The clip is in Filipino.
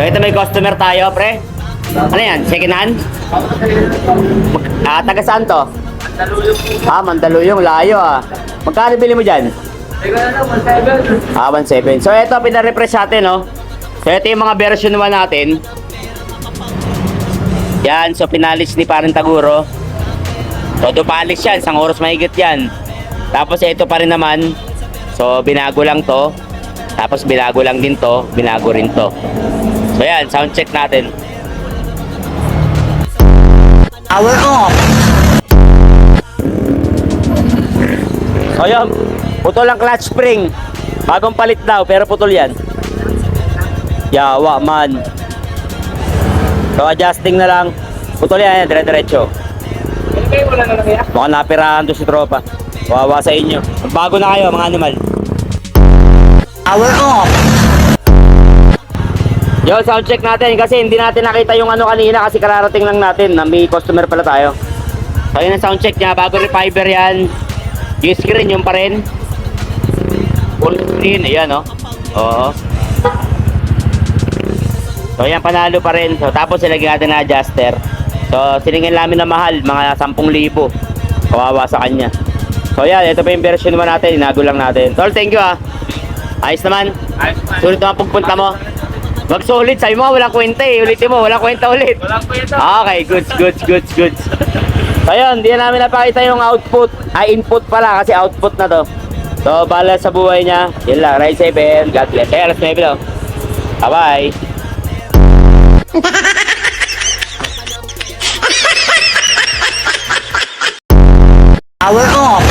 ito may customer tayo, pre. Ano yan? Second hand? Taga saan to? Mandaluyong, layo Magkano bili mo dyan? 1.7. So ito, pinarefresh natin, no? So ito yung mga version 1 natin. Yan, so pinalis ni Parang Taguro. Todo palis yan, 1 oras mahigit yan. Tapos ito pa rin naman. So binago lang to. Tapos binago lang din to. Binago rin to. So yan, sound check natin. Power off. So yun, putol ang clutch spring. Bagong palit daw, pero putol yan. Yawa man. So adjusting na lang. Putol yan, dire-diretso. Mukhang napirahan to si tropa. Wawa sa inyo. Bago na kayo mga animal. Power off. Yo, sound check natin kasi hindi natin nakita yung ano kanina kasi kararating lang natin na may customer pala tayo. So yun ang sound check niya, bago refiber yan. Yung screen yung pa rin. Full screen, ayan Oo. So yan, panalo pa rin. So tapos ilagyan natin na adjuster. So siningin namin na mahal, mga 10,000. Kawawa sa kanya. So yan, ito pa yung version 1 natin, inago lang natin. Tol, thank you Ayos naman. Sulit naman pagpunta mo. Magsulit, sabi mo walang kwenta ulitin mo, walang kwenta ulit. Walang kwenta. Okay, goods. So yun, hindi na namin napakita yung output. Input pala kasi output na to. So bala sa buhay niya. Yun lang, ride safe and God bless. Alas 9 daw. Bye-bye. Power off.